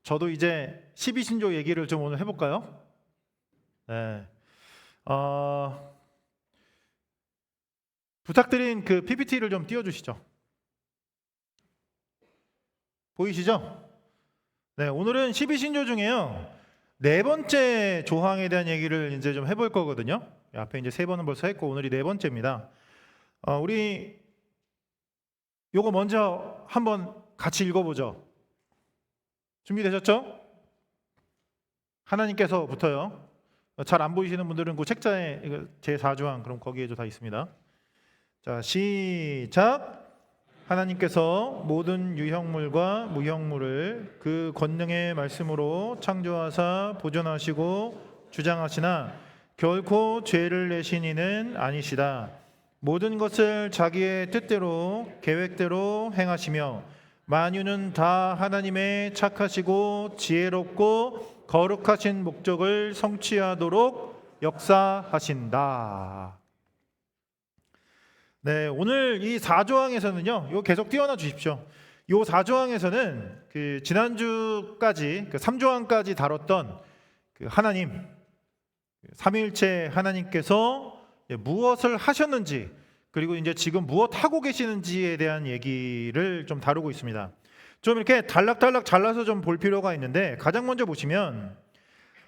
저도 이제 12신조 얘기를 좀 오늘 해볼까요? 네. 부탁드린 그 PPT를 좀 띄워주시죠. 보이시죠? 네, 오늘은 12신조 중에요. 네 번째 조항에 대한 얘기를 이제 좀 해볼 거거든요. 앞에 이제 세 번은 벌써 했고 오늘이 네 번째입니다. 우리 요거 먼저 한번 같이 읽어보죠. 준비되셨죠? 하나님께서부터요. 잘 안 보이시는 분들은 그 책자에 제 4조항 그럼 거기에도 다 있습니다. 자, 시작. 하나님께서 모든 유형물과 무형물을 그 권능의 말씀으로 창조하사 보존하시고 주장하시나 결코 죄를 내신 이는 아니시다. 모든 것을 자기의 뜻대로 계획대로 행하시며 만유는 다 하나님의 착하시고 지혜롭고 거룩하신 목적을 성취하도록 역사하신다. 네, 오늘 이 4조항에서는요. 이거 계속 띄워놔 주십시오. 이 4조항에서는 그 지난주까지 그 3조항까지 다뤘던 그 하나님 삼위일체 하나님께서 무엇을 하셨는지 그리고 이제 지금 무엇 하고 계시는지에 대한 얘기를 좀 다루고 있습니다. 좀 이렇게 단락단락 잘라서 좀 볼 필요가 있는데 가장 먼저 보시면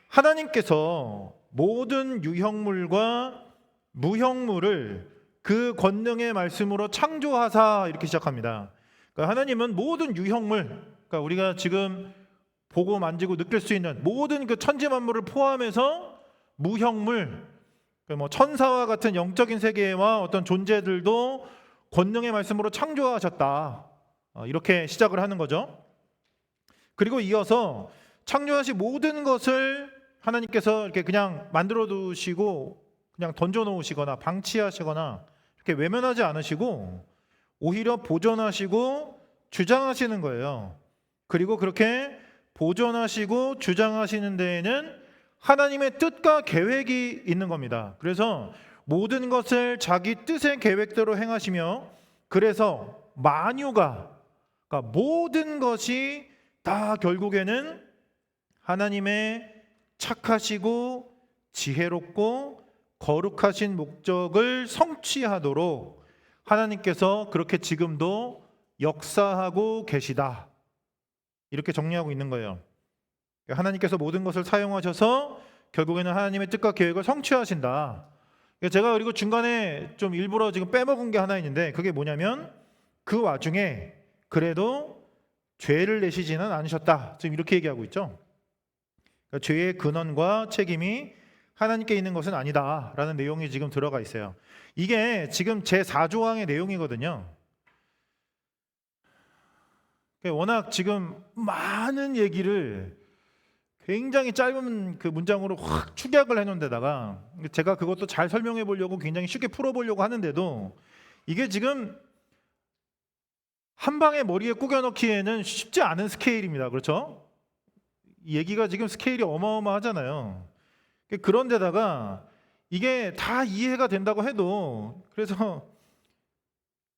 하나님께서 모든 유형물과 무형물을 그 권능의 말씀으로 창조하사 이렇게 시작합니다. 그러니까 하나님은 모든 유형물, 그러니까 우리가 지금 보고 만지고 느낄 수 있는 모든 그 천지 만물을 포함해서 무형물, 뭐 천사와 같은 영적인 세계와 어떤 존재들도 권능의 말씀으로 창조하셨다. 이렇게 시작을 하는 거죠. 그리고 이어서 창조하신 모든 것을 하나님께서 이렇게 그냥 만들어 두시고 그냥 던져 놓으시거나 방치하시거나 이렇게 외면하지 않으시고 오히려 보존하시고 주장하시는 거예요. 그리고 그렇게 보존하시고 주장하시는 데에는 하나님의 뜻과 계획이 있는 겁니다. 그래서 모든 것을 자기 뜻의 계획대로 행하시며 그래서 만유가 그러니까 모든 것이 다 결국에는 하나님의 착하시고 지혜롭고 거룩하신 목적을 성취하도록 하나님께서 그렇게 지금도 역사하고 계시다. 이렇게 정리하고 있는 거예요. 하나님께서 모든 것을 사용하셔서 결국에는 하나님의 뜻과 계획을 성취하신다. 제가 그리고 중간에 좀 일부러 지금 빼먹은 게 하나 있는데 그게 뭐냐면 그 와중에 그래도 죄를 내시지는 않으셨다. 지금 이렇게 얘기하고 있죠. 그러니까 죄의 근원과 책임이 하나님께 있는 것은 아니다라는 내용이 지금 들어가 있어요. 이게 지금 제 4조항의 내용이거든요. 워낙 지금 많은 얘기를 굉장히 짧은 그 문장으로 확 축약을 해놓은 데다가 제가 그것도 잘 설명해 보려고 굉장히 쉽게 풀어보려고 하는데도 이게 지금 한 방에 머리에 꾸겨 넣기에는 쉽지 않은 스케일입니다. 그렇죠? 이 얘기가 지금 스케일이 어마어마하잖아요. 그런데다가 이게 다 이해가 된다고 해도 그래서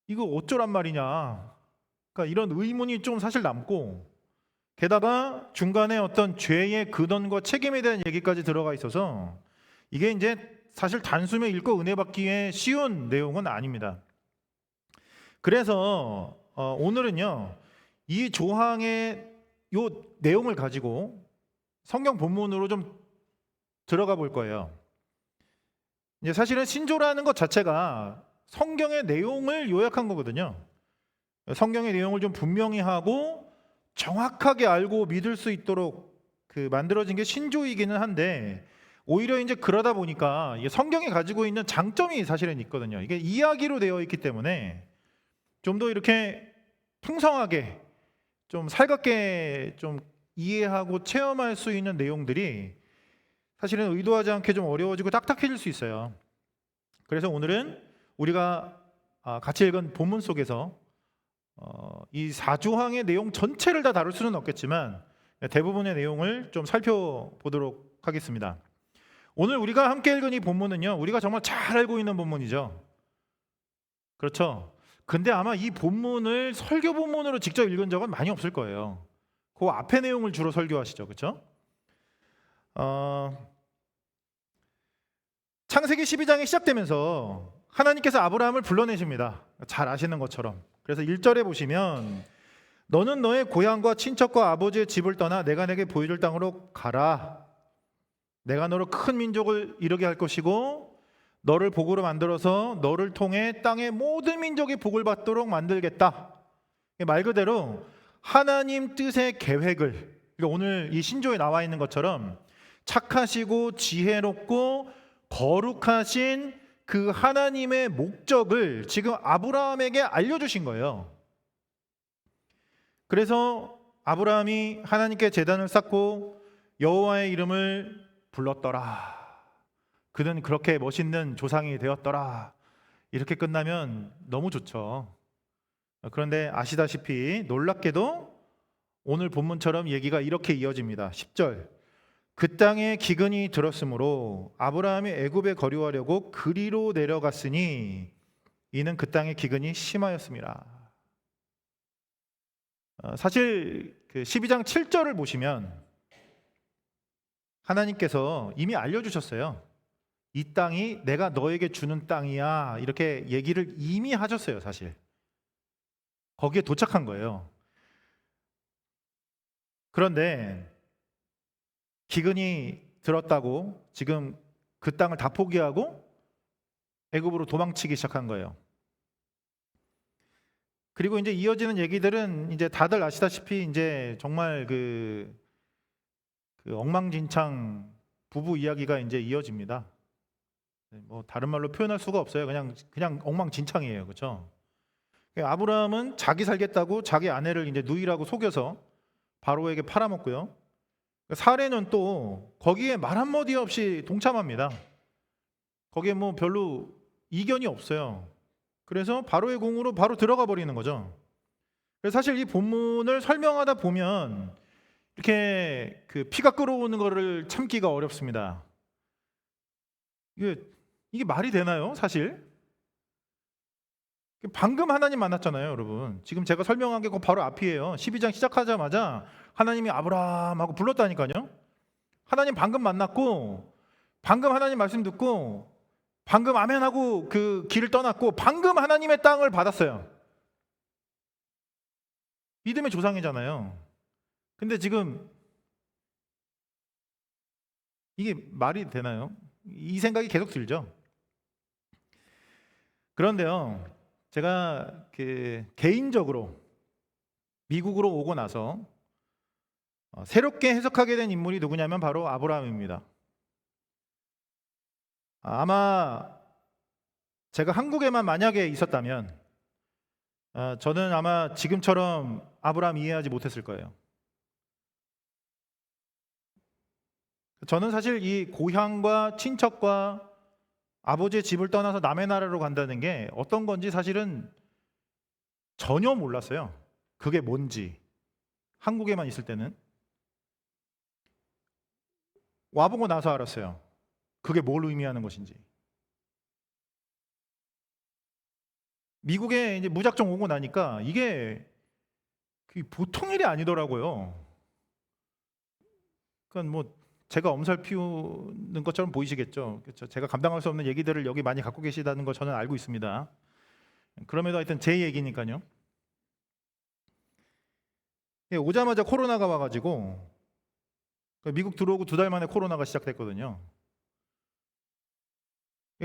이거 어쩌란 말이냐, 그러니까 이런 의문이 좀 사실 남고 게다가 중간에 어떤 죄의 근원과 책임에 대한 얘기까지 들어가 있어서 이게 이제 사실 단숨에 읽고 은혜 받기에 쉬운 내용은 아닙니다. 그래서 오늘은요 이 조항의 요 내용을 가지고 성경 본문으로 좀 들어가 볼 거예요. 이제 사실은 신조라는 것 자체가 성경의 내용을 요약한 거거든요. 성경의 내용을 좀 분명히 하고 정확하게 알고 믿을 수 있도록 그 만들어진 게 신조이기는 한데 오히려 이제 그러다 보니까 성경이 가지고 있는 장점이 사실은 있거든요. 이게 이야기로 되어 있기 때문에 좀 더 이렇게 풍성하게 좀 살갑게 좀 이해하고 체험할 수 있는 내용들이 사실은 의도하지 않게 좀 어려워지고 딱딱해질 수 있어요. 그래서 오늘은 우리가 같이 읽은 본문 속에서 이 4조항의 내용 전체를 다 다룰 수는 없겠지만 대부분의 내용을 좀 살펴보도록 하겠습니다. 오늘 우리가 함께 읽은 이 본문은요 우리가 정말 잘 알고 있는 본문이죠. 그렇죠? 근데 아마 이 본문을 설교 본문으로 직접 읽은 적은 많이 없을 거예요. 그 앞에 내용을 주로 설교하시죠, 그렇죠? 창세기 12장이 시작되면서 하나님께서 아브라함을 불러내십니다. 잘 아시는 것처럼. 그래서 1절에 보시면 너는 너의 고향과 친척과 아버지의 집을 떠나 내가 내게 보여줄 땅으로 가라. 내가 너로 큰 민족을 이루게 할 것이고 너를 복으로 만들어서 너를 통해 땅의 모든 민족이 복을 받도록 만들겠다. 말 그대로 하나님 뜻의 계획을, 그러니까 오늘 이 신조에 나와 있는 것처럼 착하시고 지혜롭고 거룩하신 그 하나님의 목적을 지금 아브라함에게 알려주신 거예요. 그래서 아브라함이 하나님께 제단을 쌓고 여호와의 이름을 불렀더라. 그는 그렇게 멋있는 조상이 되었더라. 이렇게 끝나면 너무 좋죠. 그런데 아시다시피 놀랍게도 오늘 본문처럼 얘기가 이렇게 이어집니다. 10절. 그 땅에 기근이 들었으므로 아브라함이 애굽에 거류하려고 그리로 내려갔으니 이는 그 땅의 기근이 심하였습니다. 사실 그 12장 7절을 보시면 하나님께서 이미 알려주셨어요. 이 땅이 내가 너에게 주는 땅이야, 이렇게 얘기를 이미 하셨어요. 사실 거기에 도착한 거예요. 그런데 기근이 들었다고 지금 그 땅을 다 포기하고 애굽으로 도망치기 시작한 거예요. 그리고 이제 이어지는 얘기들은 이제 다들 아시다시피 이제 정말 그 엉망진창 부부 이야기가 이제 이어집니다. 뭐 다른 말로 표현할 수가 없어요. 그냥 엉망진창이에요, 그렇죠? 아브라함은 자기 살겠다고 자기 아내를 이제 누이라고 속여서 바로에게 팔아먹고요. 사례는 또 거기에 말 한마디 없이 동참합니다. 거기에 뭐 별로 이견이 없어요. 그래서 바로의 공으로 바로 들어가 버리는 거죠. 그래서 사실 이 본문을 설명하다 보면 이렇게 그 피가 끓어오는 거를 참기가 어렵습니다. 이게 말이 되나요, 사실? 방금 하나님 만났잖아요, 여러분. 지금 제가 설명한 게 바로 앞이에요. 12장 시작하자마자 하나님이 아브라함하고 불렀다니까요. 하나님 방금 만났고, 방금 하나님 말씀 듣고, 방금 아멘하고 그 길을 떠났고, 방금 하나님의 땅을 받았어요. 믿음의 조상이잖아요. 근데 지금 이게 말이 되나요? 이 생각이 계속 들죠. 그런데요, 제가 개인적으로 미국으로 오고 나서 새롭게 해석하게 된 인물이 누구냐면 바로 아브라함입니다. 아마 제가 한국에만 만약에 있었다면 저는 아마 지금처럼 아브라함 이해하지 못했을 거예요. 저는 사실 이 고향과 친척과 아버지의 집을 떠나서 남의 나라로 간다는 게 어떤 건지 사실은 전혀 몰랐어요. 그게 뭔지. 한국에만 있을 때는. 와보고 나서 알았어요. 그게 뭘 의미하는 것인지. 미국에 이제 무작정 오고 나니까 이게 보통 일이 아니더라고요. 그건 뭐 제가 엄살 피우는 것처럼 보이시겠죠. 그렇죠? 제가 감당할 수 없는 얘기들을 여기 많이 갖고 계시다는 거 저는 알고 있습니다. 그럼에도 하여튼 제 얘기니까요. 오자마자 코로나가 와가지고 미국 들어오고 2달 만에 코로나가 시작됐거든요.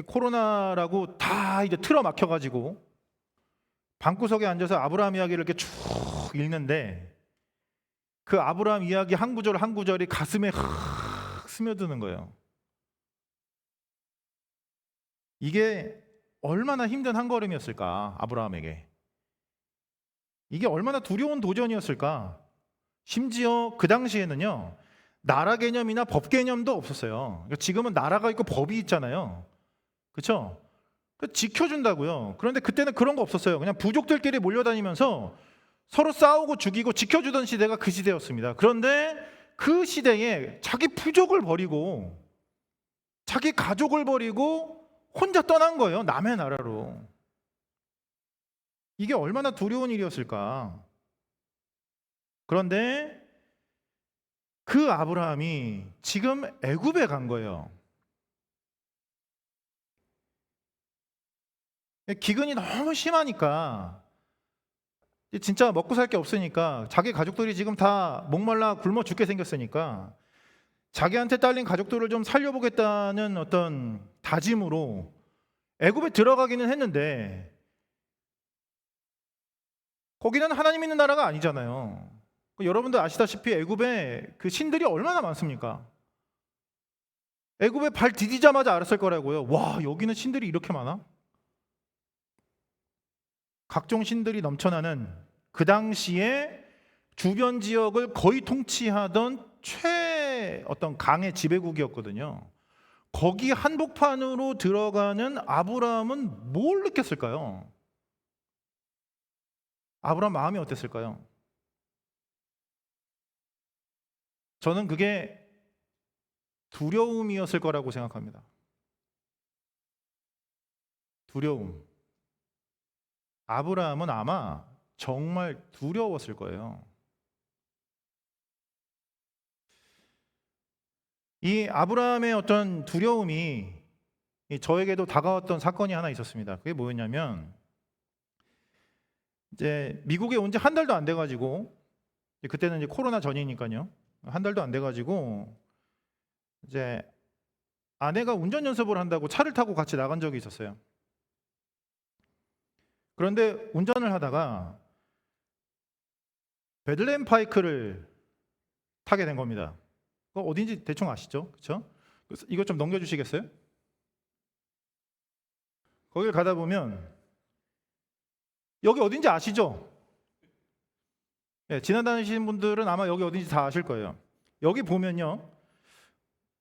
코로나라고 다 이제 틀어 막혀가지고 방구석에 앉아서 아브라함 이야기를 이렇게 쭉 읽는데 그 아브라함 이야기 한 구절 한 구절이 가슴에 스며드는 거예요. 이게 얼마나 힘든 한 걸음이었을까, 아브라함에게. 이게 얼마나 두려운 도전이었을까. 심지어 그 당시에는요, 나라 개념이나 법 개념도 없었어요. 지금은 나라가 있고 법이 있잖아요. 그렇죠? 지켜준다고요. 그런데 그때는 그런 거 없었어요. 그냥 부족들끼리 몰려다니면서 서로 싸우고 죽이고 지켜주던 시대가 그 시대였습니다. 그런데 그 시대에 자기 부족을 버리고 자기 가족을 버리고 혼자 떠난 거예요. 남의 나라로. 이게 얼마나 두려운 일이었을까. 그런데 그 아브라함이 지금 애굽에 간 거예요. 기근이 너무 심하니까 진짜 먹고 살 게 없으니까 자기 가족들이 지금 다 목말라 굶어 죽게 생겼으니까 자기한테 딸린 가족들을 좀 살려보겠다는 어떤 다짐으로 애굽에 들어가기는 했는데 거기는 하나님 있는 나라가 아니잖아요. 여러분들 아시다시피 애굽에 그 신들이 얼마나 많습니까? 애굽에 발 디디자마자 알았을 거라고요. 와, 여기는 신들이 이렇게 많아? 각종 신들이 넘쳐나는 그 당시에 주변 지역을 거의 통치하던 어떤 강의 지배국이었거든요. 거기 한복판으로 들어가는 아브라함은 뭘 느꼈을까요? 아브라함 마음이 어땠을까요? 저는 그게 두려움이었을 거라고 생각합니다. 두려움. 아브라함은 아마 정말 두려웠을 거예요. 이 아브라함의 어떤 두려움이 저에게도 다가왔던 사건이 하나 있었습니다. 그게 뭐였냐면 이제 미국에 온 지 한 달도 안 돼가지고 그때는 이제 코로나 전이니까요. 한 달도 안 돼가지고 이제 아내가 운전 연습을 한다고 차를 타고 같이 나간 적이 있었어요. 그런데 운전을 하다가 베들레헴 파이크를 타게 된 겁니다. 어딘지 대충 아시죠? 그렇죠? 이거 좀 넘겨주시겠어요? 거길 가다 보면 여기 어딘지 아시죠? 네, 지나다니시는 분들은 아마 여기 어딘지 다 아실 거예요. 여기 보면요,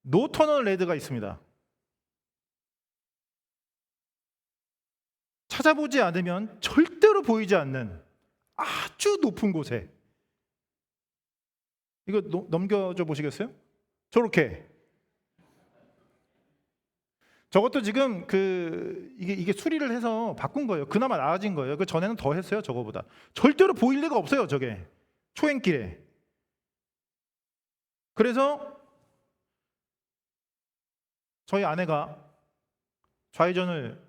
노 터널 레드가 있습니다. 찾아보지 않으면 절대로 보이지 않는 아주 높은 곳에, 이거 넘겨줘 보시겠어요? 저렇게. 저것도 지금 이게 수리를 해서 바꾼 거예요. 그나마 나아진 거예요. 그 전에는 더 했어요. 저거보다. 절대로 보일 리가 없어요. 저게 초행길에. 그래서 저희 아내가 좌회전을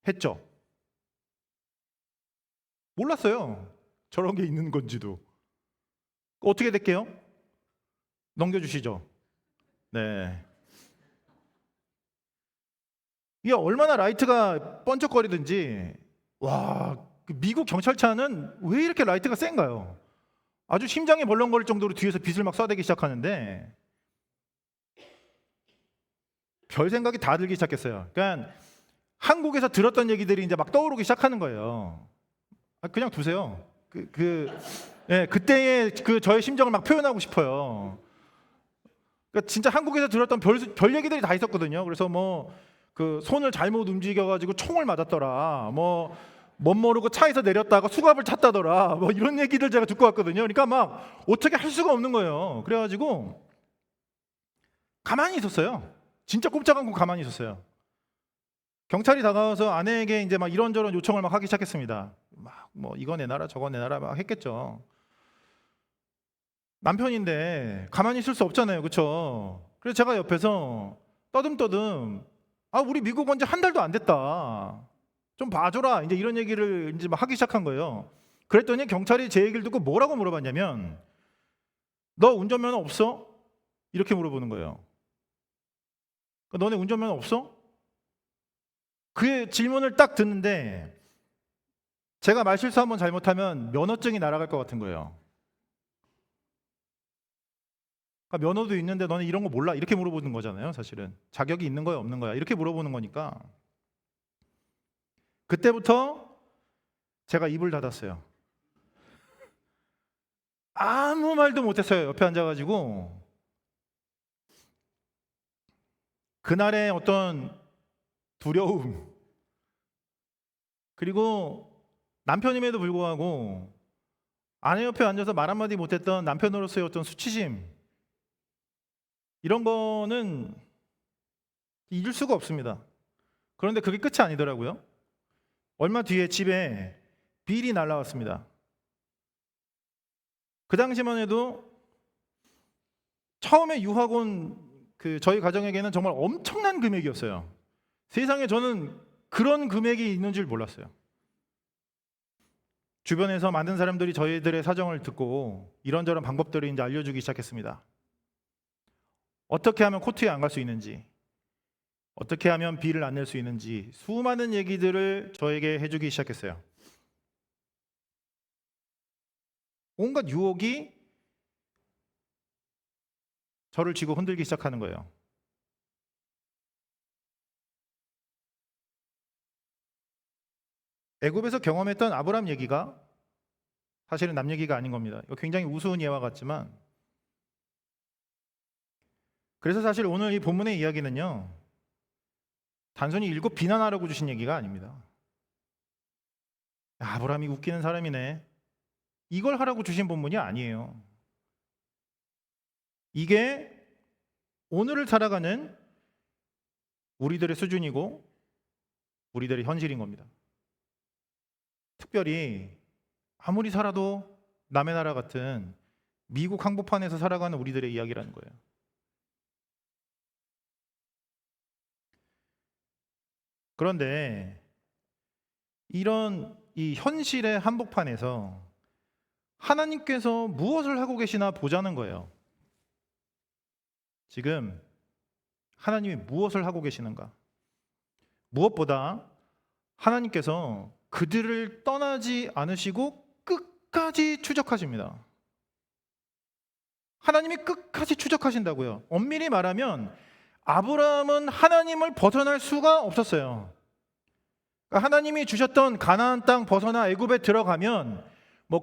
했죠. 몰랐어요. 저런 게 있는 건지도. 어떻게 될게요? 넘겨주시죠. 네. 이게 얼마나 라이트가 번쩍거리든지, 와, 미국 경찰차는 왜 이렇게 라이트가 센가요? 아주 심장이 벌렁거릴 정도로 뒤에서 빛을 막 쏴대기 시작하는데 별 생각이 다 들기 시작했어요. 그러니까 한국에서 들었던 얘기들이 이제 막 떠오르기 시작하는 거예요. 그냥 두세요. 그때의 저의 심정을 막 표현하고 싶어요. 그러니까 진짜 한국에서 들었던 별 얘기들이 다 있었거든요. 그래서 뭐 손을 잘못 움직여가지고 총을 맞았더라. 뭐 멋모르고 차에서 내렸다가 수갑을 찼다더라. 뭐 이런 얘기들 제가 듣고 왔거든요. 그러니까 막 어떻게 할 수가 없는 거예요. 그래가지고 가만히 있었어요. 진짜 꼼짝 않고 가만히 있었어요. 경찰이 다가와서 아내에게 이제 막 이런저런 요청을 막 하기 시작했습니다. 막 뭐 이거 내놔라 저거 내놔라 막 했겠죠. 남편인데 가만히 있을 수 없잖아요, 그렇죠? 그래서 제가 옆에서 떠듬떠듬 우리 미국 온 지 한 달도 안 됐다. 좀 봐줘라. 이제 이런 얘기를 이제 막 하기 시작한 거예요. 그랬더니 경찰이 제 얘기를 듣고 뭐라고 물어봤냐면, 너 운전면허 없어? 이렇게 물어보는 거예요. 너네 운전면허 없어? 그 질문을 딱 듣는데 제가 말실수 한번 잘못하면 면허증이 날아갈 것 같은 거예요. 그러니까 면허도 있는데 너네 이런 거 몰라? 이렇게 물어보는 거잖아요, 사실은. 자격이 있는 거야, 없는 거야? 이렇게 물어보는 거니까. 그때부터 제가 입을 닫았어요. 아무 말도 못했어요. 옆에 앉아가지고. 그날의 어떤 두려움, 그리고 남편임에도 불구하고 아내 옆에 앉아서 말 한마디 못했던 남편으로서의 어떤 수치심, 이런 거는 잊을 수가 없습니다. 그런데 그게 끝이 아니더라고요. 얼마 뒤에 집에 비일이 날라왔습니다. 그 당시만 해도 처음에 유학 온 저희 가정에게는 정말 엄청난 금액이었어요. 세상에 저는 그런 금액이 있는 줄 몰랐어요. 주변에서 많은 사람들이 저희들의 사정을 듣고 이런저런 방법들을 이제 알려주기 시작했습니다. 어떻게 하면 코트에 안 갈 수 있는지, 어떻게 하면 비를 안 낼 수 있는지 수많은 얘기들을 저에게 해주기 시작했어요. 온갖 유혹이 저를 쥐고 흔들기 시작하는 거예요. 애굽에서 경험했던 아브라함 얘기가 사실은 남 얘기가 아닌 겁니다. 이거 굉장히 우스운 예와 같지만, 그래서 사실 오늘 이 본문의 이야기는요, 단순히 읽고 비난하려고 주신 얘기가 아닙니다. 아브라함이 웃기는 사람이네, 이걸 하라고 주신 본문이 아니에요. 이게 오늘을 살아가는 우리들의 수준이고 우리들의 현실인 겁니다. 특별히 아무리 살아도 남의 나라 같은 미국 한복판에서 살아가는 우리들의 이야기라는 거예요. 그런데 이런 이 현실의 한복판에서 하나님께서 무엇을 하고 계시나 보자는 거예요. 지금 하나님이 무엇을 하고 계시는가? 무엇보다 하나님께서 그들을 떠나지 않으시고 끝까지 추적하십니다. 하나님이 끝까지 추적하신다고요. 엄밀히 말하면 아브라함은 하나님을 벗어날 수가 없었어요. 그러니까 하나님이 주셨던 가나안 땅 벗어나 애굽에 들어가면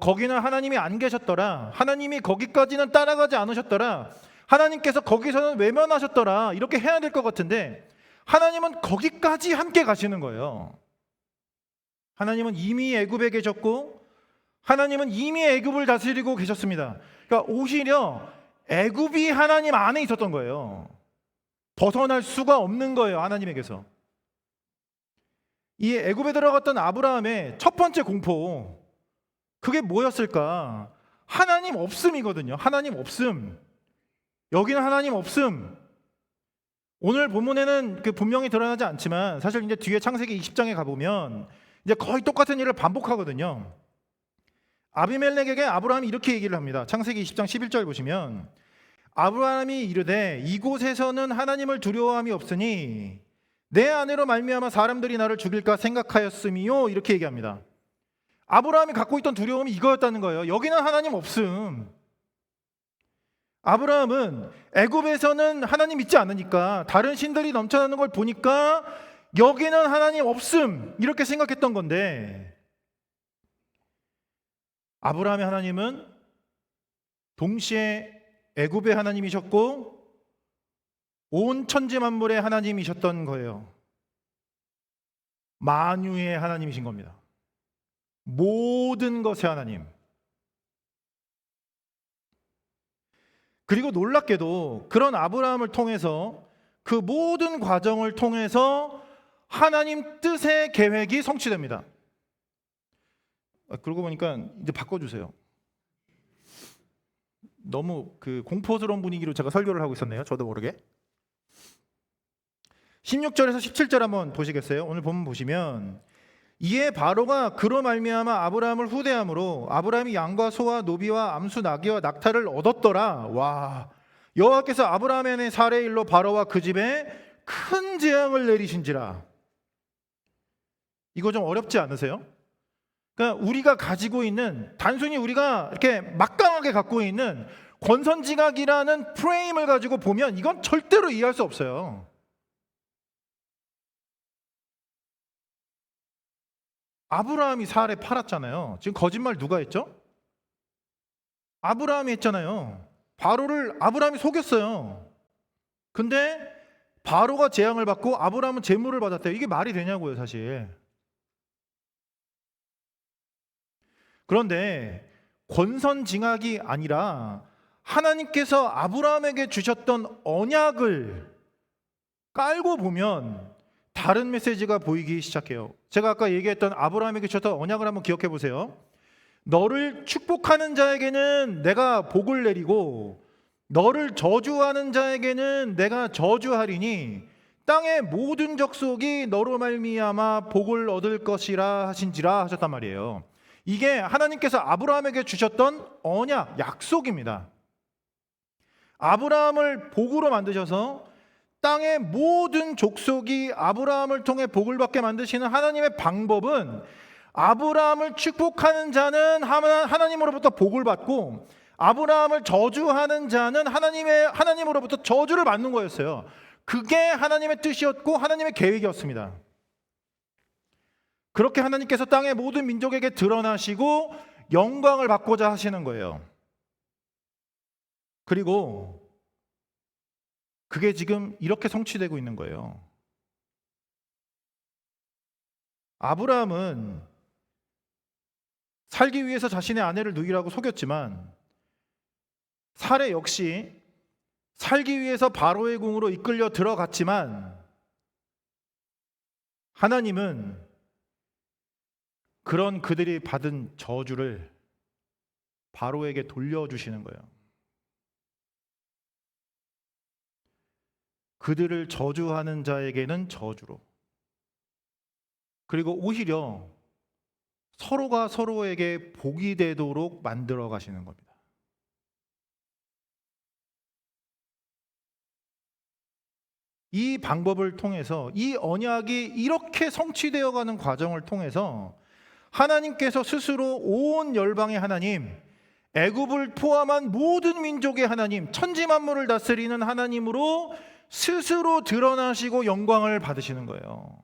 거기는 하나님이 안 계셨더라, 하나님이 거기까지는 따라가지 않으셨더라, 하나님께서 거기서는 외면하셨더라, 이렇게 해야 될 것 같은데 하나님은 거기까지 함께 가시는 거예요. 하나님은 이미 애굽에 계셨고 하나님은 이미 애굽을 다스리고 계셨습니다. 그러니까 오히려 애굽이 하나님 안에 있었던 거예요. 벗어날 수가 없는 거예요, 하나님에게서. 이 애굽에 들어갔던 아브라함의 첫 번째 공포, 그게 뭐였을까? 하나님 없음이거든요. 하나님 없음. 여기는 하나님 없음. 오늘 본문에는 분명히 드러나지 않지만 사실 이제 뒤에 창세기 20장에 가보면 이제 거의 똑같은 일을 반복하거든요. 아비멜렉에게 아브라함이 이렇게 얘기를 합니다. 창세기 20장 11절 보시면, 아브라함이 이르되 이곳에서는 하나님을 두려워함이 없으니 내 아내로 말미암아 사람들이 나를 죽일까 생각하였음이요, 이렇게 얘기합니다. 아브라함이 갖고 있던 두려움이 이거였다는 거예요. 여기는 하나님 없음. 아브라함은 애굽에서는 하나님 믿지 않으니까, 다른 신들이 넘쳐나는 걸 보니까 여기는 하나님 없음, 이렇게 생각했던 건데, 아브라함의 하나님은 동시에 애굽의 하나님이셨고 온 천지 만물의 하나님이셨던 거예요. 만유의 하나님이신 겁니다. 모든 것의 하나님. 그리고 놀랍게도 그런 아브라함을 통해서, 그 모든 과정을 통해서 하나님 뜻의 계획이 성취됩니다. 그러고 보니까 이제 바꿔주세요. 너무 공포스러운 분위기로 제가 설교를 하고 있었네요, 저도 모르게. 16절에서 17절 한번 보시겠어요? 오늘 본문 보시면, 이에 바로가 그로 말미암아 아브라함을 후대함으로 아브라함이 양과 소와 노비와 암수 나귀와 낙타를 얻었더라. 와, 여호와께서 아브라함의 살의 일로 바로와 그 집에 큰 재앙을 내리신지라. 이거 좀 어렵지 않으세요? 그러니까 우리가 가지고 있는, 단순히 우리가 이렇게 막강하게 갖고 있는 권선징악이라는 프레임을 가지고 보면 이건 절대로 이해할 수 없어요. 아브라함이 살에 팔았잖아요. 지금 거짓말 누가 했죠? 아브라함이 했잖아요. 바로를 아브라함이 속였어요. 근데 바로가 재앙을 받고 아브라함은 재물을 받았대요. 이게 말이 되냐고요, 사실. 그런데 권선징악이 아니라 하나님께서 아브라함에게 주셨던 언약을 깔고 보면 다른 메시지가 보이기 시작해요. 제가 아까 얘기했던 아브라함에게 주셨던 언약을 한번 기억해 보세요. 너를 축복하는 자에게는 내가 복을 내리고 너를 저주하는 자에게는 내가 저주하리니 땅의 모든 족속이 너로 말미암아 복을 얻을 것이라 하신지라 하셨단 말이에요. 이게 하나님께서 아브라함에게 주셨던 언약, 약속입니다. 아브라함을 복으로 만드셔서 땅의 모든 족속이 아브라함을 통해 복을 받게 만드시는 하나님의 방법은 아브라함을 축복하는 자는 하나님으로부터 복을 받고 아브라함을 저주하는 자는 하나님으로부터 저주를 받는 거였어요. 그게 하나님의 뜻이었고 하나님의 계획이었습니다. 그렇게 하나님께서 땅의 모든 민족에게 드러나시고 영광을 받고자 하시는 거예요. 그리고 그게 지금 이렇게 성취되고 있는 거예요. 아브라함은 살기 위해서 자신의 아내를 누이라고 속였지만 사레 역시 살기 위해서 바로의 궁으로 이끌려 들어갔지만 하나님은 그런 그들이 받은 저주를 바로에게 돌려주시는 거예요. 그들을 저주하는 자에게는 저주로, 그리고 오히려 서로가 서로에게 복이 되도록 만들어 가시는 겁니다. 이 방법을 통해서, 이 언약이 이렇게 성취되어 가는 과정을 통해서 하나님께서 스스로 온 열방의 하나님, 애굽을 포함한 모든 민족의 하나님, 천지 만물을 다스리는 하나님으로 스스로 드러나시고 영광을 받으시는 거예요.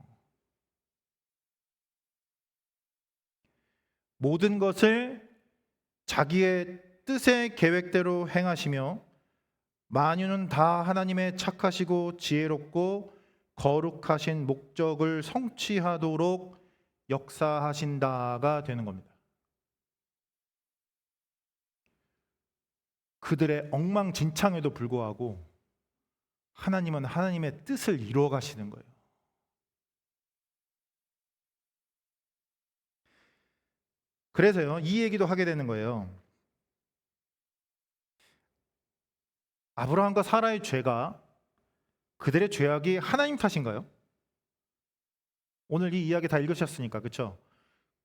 모든 것을 자기의 뜻의 계획대로 행하시며 만유는 다 하나님의 착하시고 지혜롭고 거룩하신 목적을 성취하도록 역사하신다가 되는 겁니다. 그들의 엉망진창에도 불구하고 하나님은 하나님의 뜻을 이루어 가시는 거예요. 그래서요, 이 얘기도 하게 되는 거예요. 아브라함과 사라의 죄가, 그들의 죄악이 하나님 탓인가요? 오늘 이 이야기 다 읽으셨으니까, 그렇죠?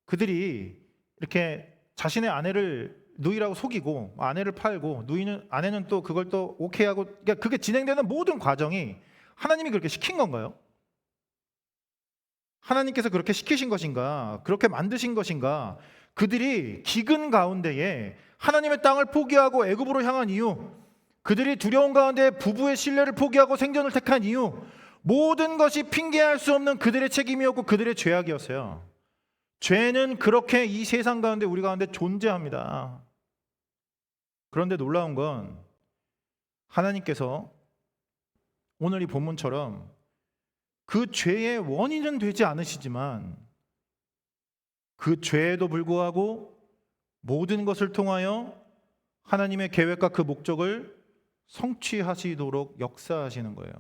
그들이 이렇게 자신의 아내를 누이라고 속이고 아내를 팔고 아내는 또 그걸 또 오케이 하고, 그러니까 그게 진행되는 모든 과정이 하나님이 그렇게 시킨 건가요? 하나님께서 그렇게 시키신 것인가? 그렇게 만드신 것인가? 그들이 기근 가운데에 하나님의 땅을 포기하고 애굽으로 향한 이유, 그들이 두려움 가운데 부부의 신뢰를 포기하고 생존을 택한 이유, 모든 것이 핑계할 수 없는 그들의 책임이었고 그들의 죄악이었어요. 죄는 그렇게 이 세상 가운데, 우리 가운데 존재합니다. 그런데 놀라운 건 하나님께서 오늘 이 본문처럼 그 죄의 원인은 되지 않으시지만 그 죄에도 불구하고 모든 것을 통하여 하나님의 계획과 그 목적을 성취하시도록 역사하시는 거예요.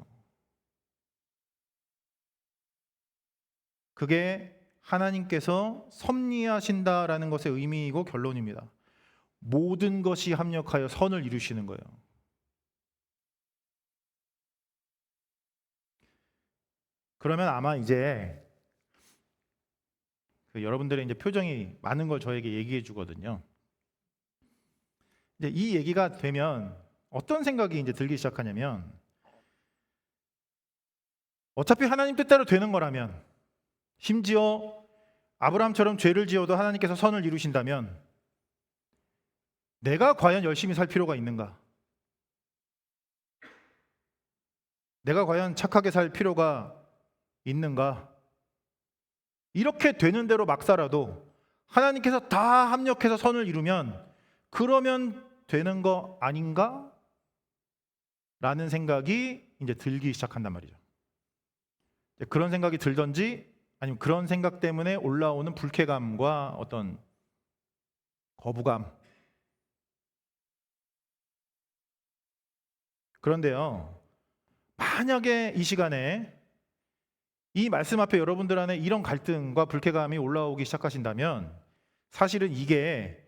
그게 하나님께서 섭리하신다라는 것의 의미이고 결론입니다. 모든 것이 합력하여 선을 이루시는 거예요. 그러면 아마 이제 여러분들의 이제 표정이 많은 걸 저에게 얘기해 주거든요. 이제 이 얘기가 되면 어떤 생각이 이제 들기 시작하냐면, 어차피 하나님 뜻대로 되는 거라면, 심지어 아브라함처럼 죄를 지어도 하나님께서 선을 이루신다면 내가 과연 열심히 살 필요가 있는가? 내가 과연 착하게 살 필요가 있는가? 이렇게 되는 대로 막 살아도 하나님께서 다 합력해서 선을 이루면 그러면 되는 거 아닌가? 라는 생각이 이제 들기 시작한단 말이죠. 그런 생각이 들든지 아니면 그런 생각 때문에 올라오는 불쾌감과 어떤 거부감. 그런데요, 만약에 이 시간에 이 말씀 앞에 여러분들 안에 이런 갈등과 불쾌감이 올라오기 시작하신다면 사실은 이게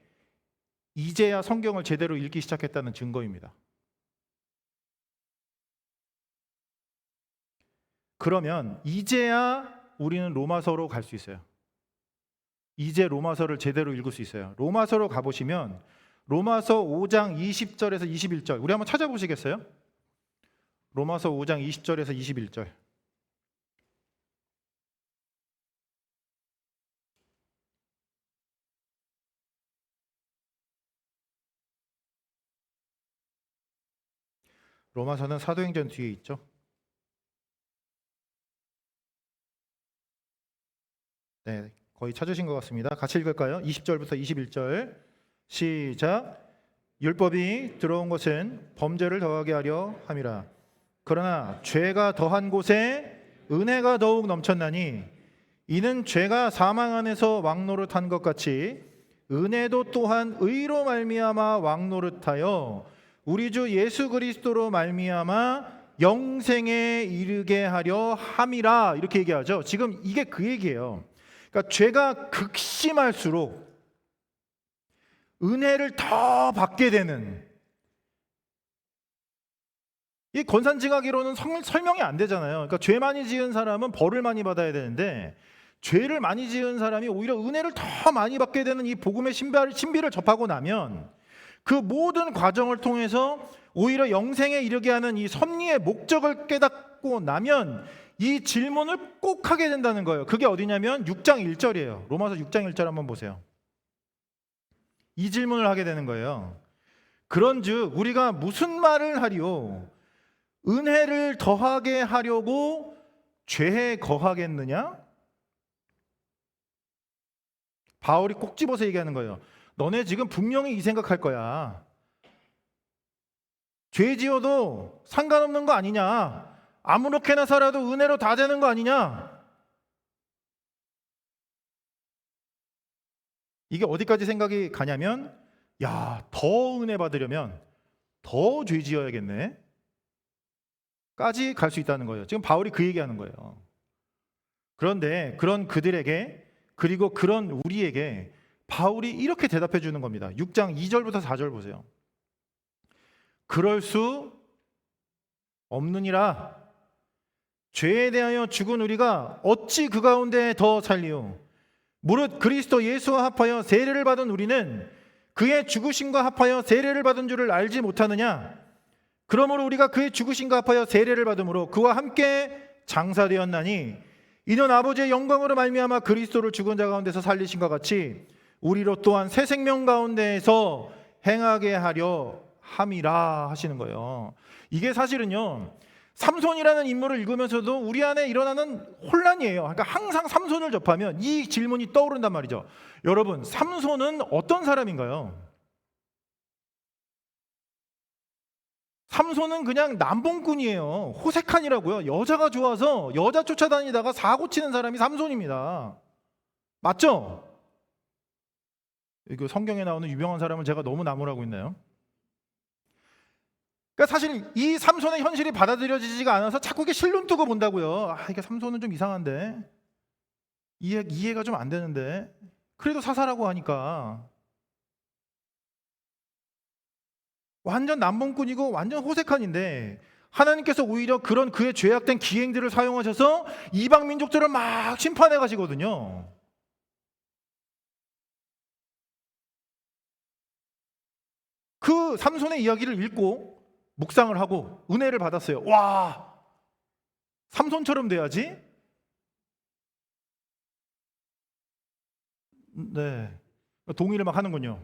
이제야 성경을 제대로 읽기 시작했다는 증거입니다. 그러면 이제야 우리는 로마서로 갈 수 있어요. 이제 로마서를 제대로 읽을 수 있어요. 로마서로 가보시면 로마서 5장 20절에서 21절 우리 한번 찾아보시겠어요? 로마서 5장 20절에서 21절. 로마서는 사도행전 뒤에 있죠. 네, 거의 찾으신 것 같습니다. 같이 읽을까요? 20절부터 21절 시작. 율법이 들어온 것은 범죄를 더하게 하려 함이라. 그러나 죄가 더한 곳에 은혜가 더욱 넘쳤나니 이는 죄가 사망 안에서 왕노릇한 것 같이 은혜도 또한 의로 말미암아 왕노릇하여 우리 주 예수 그리스도로 말미암아 영생에 이르게 하려 함이라. 이렇게 얘기하죠. 지금 이게 그 얘기예요. 그러니까 죄가 극심할수록 은혜를 더 받게 되는, 이 권산징악이로는 설명이 안 되잖아요. 그러니까 죄 많이 지은 사람은 벌을 많이 받아야 되는데 죄를 많이 지은 사람이 오히려 은혜를 더 많이 받게 되는 이 복음의 신비를 접하고 나면 그 모든 과정을 통해서 오히려 영생에 이르게 하는 이 섭리의 목적을 깨닫고 나면 이 질문을 꼭 하게 된다는 거예요. 그게 어디냐면 6장 1절이에요. 로마서 6장 1절 한번 보세요. 이 질문을 하게 되는 거예요. 그런즉 우리가 무슨 말을 하리요? 은혜를 더하게 하려고 죄에 거하겠느냐? 바울이 꼭 집어서 얘기하는 거예요. 너네 지금 분명히 이 생각할 거야. 죄 지어도 상관없는 거 아니냐? 아무렇게나 살아도 은혜로 다 되는 거 아니냐? 이게 어디까지 생각이 가냐면, 야, 더 은혜 받으려면 더 죄 지어야겠네 까지 갈 수 있다는 거예요. 지금 바울이 그 얘기하는 거예요. 그런데 그런 그들에게, 그리고 그런 우리에게 바울이 이렇게 대답해 주는 겁니다. 6장 2절부터 4절 보세요. 그럴 수 없느니라. 죄에 대하여 죽은 우리가 어찌 그 가운데 더 살리요? 무릇 그리스도 예수와 합하여 세례를 받은 우리는 그의 죽으심과 합하여 세례를 받은 줄을 알지 못하느냐? 그러므로 우리가 그의 죽으심과 합하여 세례를 받음으로 그와 함께 장사되었나니 이는 아버지의 영광으로 말미암아 그리스도를 죽은 자 가운데서 살리신 것 같이 우리로 또한 새 생명 가운데에서 행하게 하려 함이라 하시는 거예요. 이게 사실은요, 삼손이라는 인물을 읽으면서도 우리 안에 일어나는 혼란이에요. 그러니까 항상 삼손을 접하면 이 질문이 떠오른단 말이죠. 여러분, 삼손은 어떤 사람인가요? 삼손은 그냥 남봉꾼이에요. 호색한이라고요. 여자가 좋아서 여자 쫓아다니다가 사고 치는 사람이 삼손입니다. 맞죠? 이거 성경에 나오는 유명한 사람을 제가 너무 나무라고 있나요? 그러니까 사실 이 삼손의 현실이 받아들여지지가 않아서 자꾸 이게 실눈 뜨고 본다고요. 이게 삼손은 좀 이상한데, 이해가 좀 안 되는데, 그래도 사사라고 하니까 완전 남봉꾼이고 완전 호색한인데 하나님께서 오히려 그런 그의 죄악된 기행들을 사용하셔서 이방 민족들을 막 심판해 가시거든요. 그 삼손의 이야기를 읽고 묵상을 하고 은혜를 받았어요. 와, 삼손처럼 돼야지. 네, 동의를 막 하는군요.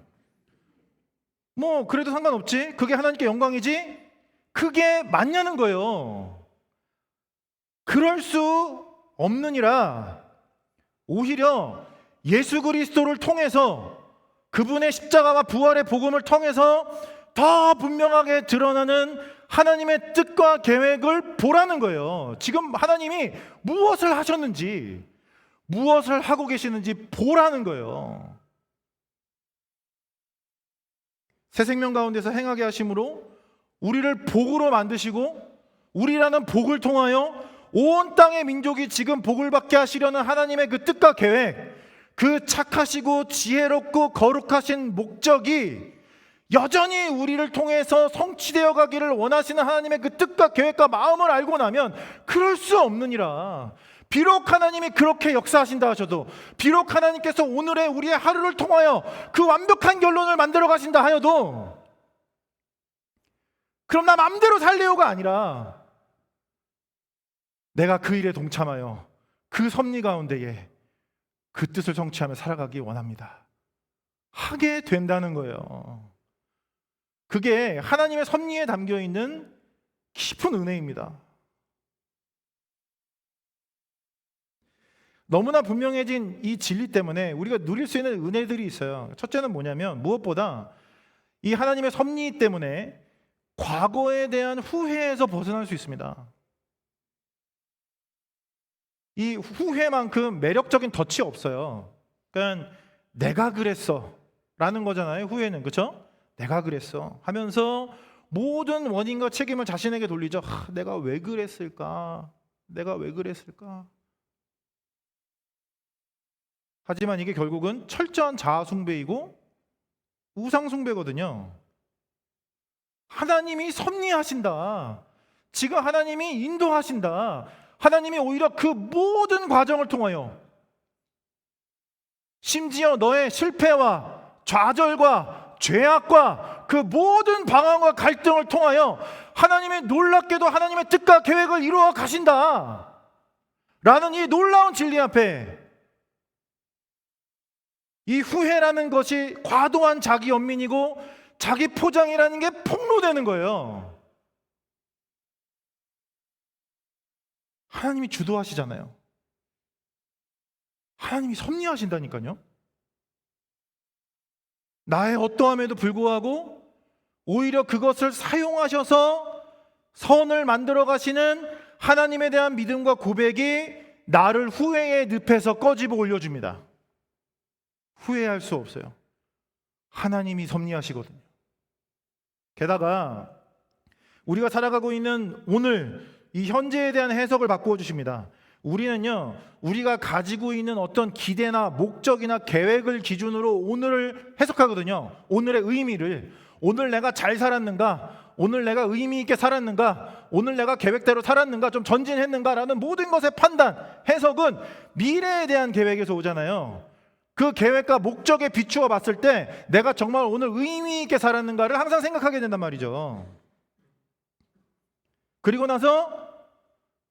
뭐 그래도 상관없지. 그게 하나님께 영광이지. 그게 맞냐는 거예요. 그럴 수 없느니라. 오히려 예수 그리스도를 통해서, 그분의 십자가와 부활의 복음을 통해서 더 분명하게 드러나는 하나님의 뜻과 계획을 보라는 거예요. 지금 하나님이 무엇을 하셨는지, 무엇을 하고 계시는지 보라는 거예요. 새 생명 가운데서 행하게 하심으로 우리를 복으로 만드시고 우리라는 복을 통하여 온 땅의 민족이 지금 복을 받게 하시려는 하나님의 그 뜻과 계획, 그 착하시고 지혜롭고 거룩하신 목적이 여전히 우리를 통해서 성취되어 가기를 원하시는 하나님의 그 뜻과 계획과 마음을 알고 나면 그럴 수 없느니라. 비록 하나님이 그렇게 역사하신다 하셔도, 비록 하나님께서 오늘의 우리의 하루를 통하여 그 완벽한 결론을 만들어 가신다 하여도, 그럼 나 맘대로 살래요가 아니라 내가 그 일에 동참하여 그 섭리 가운데에 그 뜻을 성취하며 살아가기 원합니다 하게 된다는 거예요. 그게 하나님의 섭리에 담겨있는 깊은 은혜입니다. 너무나 분명해진 이 진리 때문에 우리가 누릴 수 있는 은혜들이 있어요. 첫째는 뭐냐면, 무엇보다 이 하나님의 섭리 때문에 과거에 대한 후회에서 벗어날 수 있습니다. 이 후회만큼 매력적인 덫이 없어요. 그러니까 내가 그랬어 라는 거잖아요. 후회는, 그렇죠? 내가 그랬어 하면서 모든 원인과 책임을 자신에게 돌리죠. 내가 왜 그랬을까? 내가 왜 그랬을까? 하지만 이게 결국은 철저한 자아숭배이고 우상숭배거든요. 하나님이 섭리하신다, 지금 하나님이 인도하신다, 하나님이 오히려 그 모든 과정을 통하여, 심지어 너의 실패와 좌절과 죄악과 그 모든 방황과 갈등을 통하여 하나님의 놀랍게도 하나님의 뜻과 계획을 이루어 가신다 라는 이 놀라운 진리 앞에 이 후회라는 것이 과도한 자기 연민이고 자기 포장이라는 게 폭로되는 거예요. 하나님이 주도하시잖아요. 하나님이 섭리하신다니까요. 나의 어떠함에도 불구하고 오히려 그것을 사용하셔서 선을 만들어 가시는 하나님에 대한 믿음과 고백이 나를 후회의 늪에서 꺼집어 올려줍니다. 후회할 수 없어요. 하나님이 섭리하시거든요. 게다가 우리가 살아가고 있는 오늘 이 현재에 대한 해석을 바꾸어 주십니다. 우리는요, 우리가 가지고 있는 어떤 기대나 목적이나 계획을 기준으로 오늘을 해석하거든요. 오늘의 의미를. 오늘 내가 잘 살았는가? 오늘 내가 의미 있게 살았는가? 오늘 내가 계획대로 살았는가? 좀 전진했는가라는 모든 것의 판단, 해석은 미래에 대한 계획에서 오잖아요. 그 계획과 목적에 비추어 봤을 때 내가 정말 오늘 의미 있게 살았는가를 항상 생각하게 된단 말이죠. 그리고 나서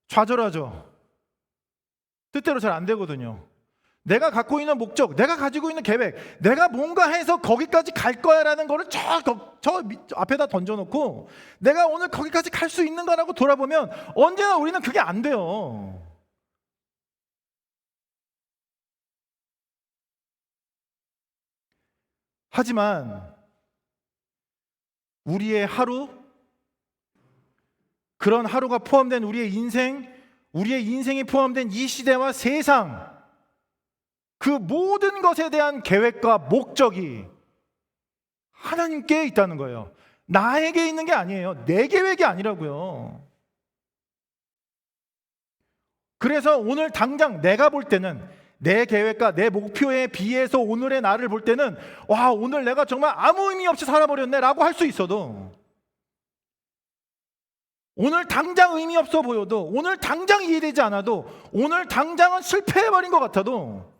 좌절하죠. 뜻대로 잘 안 되거든요. 내가 갖고 있는 목적, 내가 가지고 있는 계획, 내가 뭔가 해서 거기까지 갈 거야라는 거를 저 앞에다 던져놓고 내가 오늘 거기까지 갈 수 있는가라고 돌아보면 언제나 우리는 그게 안 돼요. 하지만 우리의 하루, 그런 하루가 포함된 우리의 인생, 우리의 인생이 포함된 이 시대와 세상, 그 모든 것에 대한 계획과 목적이 하나님께 있다는 거예요. 나에게 있는 게 아니에요. 내 계획이 아니라고요. 그래서 오늘 당장 내가 볼 때는 내 계획과 내 목표에 비해서 오늘의 나를 볼 때는 와, 오늘 내가 정말 아무 의미 없이 살아버렸네 라고 할 수 있어도, 오늘 당장 의미 없어 보여도, 오늘 당장 이해되지 않아도, 오늘 당장은 실패해버린 것 같아도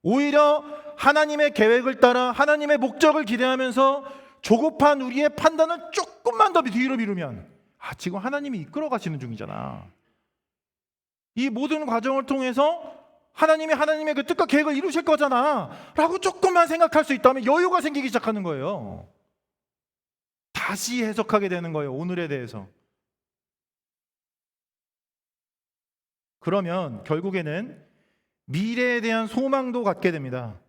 오히려 하나님의 계획을 따라 하나님의 목적을 기대하면서 조급한 우리의 판단을 조금만 더 뒤로 미루면 지금 하나님이 이끌어 가시는 중이잖아. 이 모든 과정을 통해서 하나님이 하나님의 그 뜻과 계획을 이루실 거잖아 라고 조금만 생각할 수 있다면 여유가 생기기 시작하는 거예요. 다시 해석하게 되는 거예요, 오늘에 대해서. 그러면 결국에는 미래에 대한 소망도 갖게 됩니다.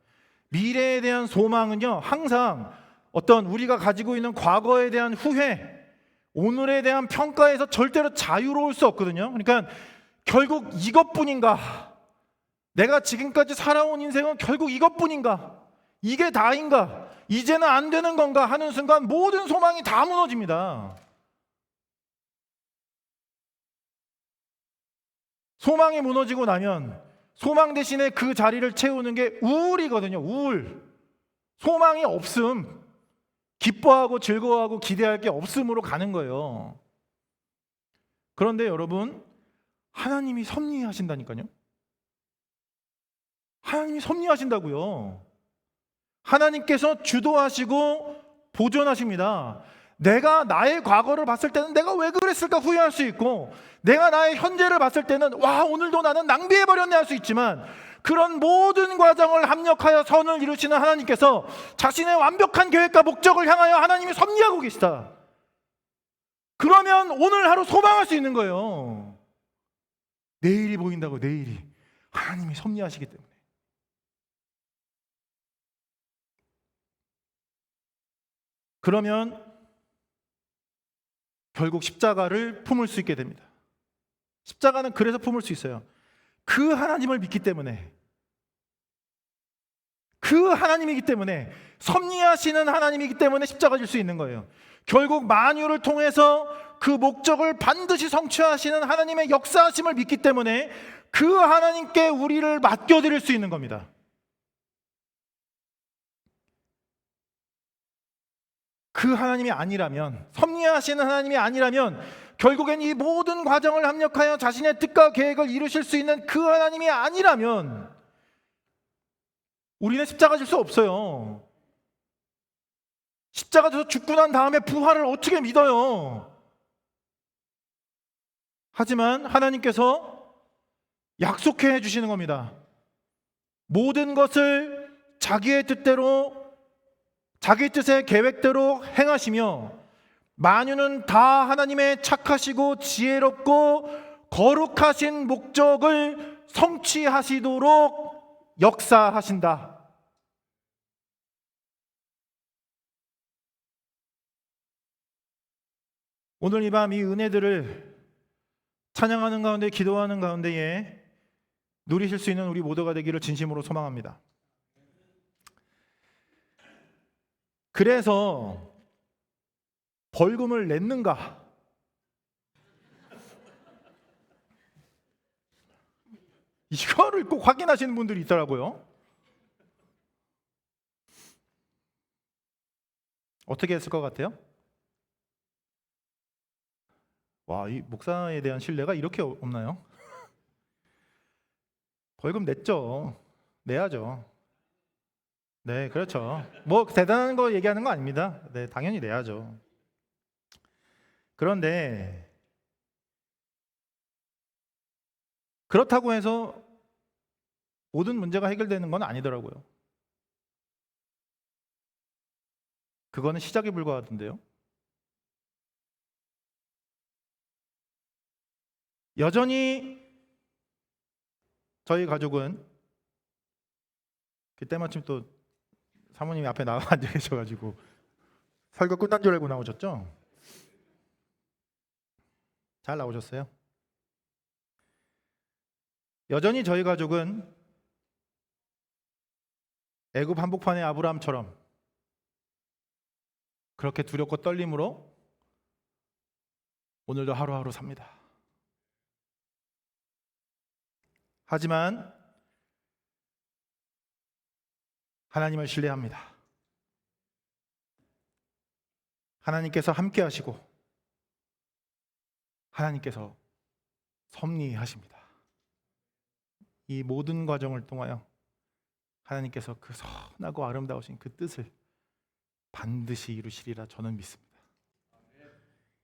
미래에 대한 소망은요, 항상 어떤 우리가 가지고 있는 과거에 대한 후회, 오늘에 대한 평가에서 절대로 자유로울 수 없거든요. 그러니까 결국 이것뿐인가? 내가 지금까지 살아온 인생은 결국 이것뿐인가? 이게 다인가? 이제는 안 되는 건가? 하는 순간 모든 소망이 다 무너집니다. 소망이 무너지고 나면 소망 대신에 그 자리를 채우는 게 우울이거든요. 우울. 소망이 없음, 기뻐하고 즐거워하고 기대할 게 없음으로 가는 거예요. 그런데 여러분, 하나님이 섭리하신다니까요. 하나님이 섭리하신다고요. 하나님께서 주도하시고 보존하십니다. 내가 나의 과거를 봤을 때는 내가 왜 그랬을까 후회할 수 있고, 내가 나의 현재를 봤을 때는 와, 오늘도 나는 낭비해버렸네 할 수 있지만, 그런 모든 과정을 합력하여 선을 이루시는 하나님께서 자신의 완벽한 계획과 목적을 향하여 하나님이 섭리하고 계시다. 그러면 오늘 하루 소망할 수 있는 거예요. 내일이 보인다고. 내일이 하나님이 섭리하시기 때문에. 그러면 결국 십자가를 품을 수 있게 됩니다. 십자가는 그래서 품을 수 있어요. 그 하나님을 믿기 때문에, 그 하나님이기 때문에, 섭리하시는 하나님이기 때문에 십자가 질 수 있는 거예요. 결국 만유를 통해서 그 목적을 반드시 성취하시는 하나님의 역사하심을 믿기 때문에 그 하나님께 우리를 맡겨드릴 수 있는 겁니다. 그 하나님이 아니라면, 섭리하시는 하나님이 아니라면, 결국엔 이 모든 과정을 합력하여 자신의 뜻과 계획을 이루실 수 있는 그 하나님이 아니라면 우리는 십자가 질 수 없어요. 십자가 져서 죽고 난 다음에 부활을 어떻게 믿어요? 하지만 하나님께서 약속해 주시는 겁니다. 모든 것을 자기의 뜻대로, 자기 뜻의 계획대로 행하시며 만유는 다 하나님의 착하시고 지혜롭고 거룩하신 목적을 성취하시도록 역사하신다. 오늘 이 밤 이 은혜들을 찬양하는 가운데, 기도하는 가운데에 누리실 수 있는 우리 모두가 되기를 진심으로 소망합니다. 그래서 벌금을 냈는가? 이거를 꼭 확인하시는 분들이 있더라고요. 어떻게 했을 것 같아요? 와, 이 목사에 대한 신뢰가 이렇게 없나요? 벌금 냈죠. 내야죠. 네, 그렇죠. 뭐 대단한 거 얘기하는 거 아닙니다. 네, 당연히 내야죠. 그런데 그렇다고 해서 모든 문제가 해결되는 건 아니더라고요. 그거는 시작에 불과하던데요. 여전히 저희 가족은, 그때 마침 또 사모님이 앞에 나가 앉아 계셔가지고 설교 끝난 줄 알고 나오셨죠? 잘 나오셨어요? 여전히 저희 가족은 애굽 한복판의 아브라함처럼 그렇게 두렵고 떨림으로 오늘도 하루하루 삽니다. 하지만 하나님을 신뢰합니다. 하나님께서 함께 하시고 하나님께서 섭리하십니다. 이 모든 과정을 통하여 하나님께서 그 선하고 아름다우신 그 뜻을 반드시 이루시리라 저는 믿습니다.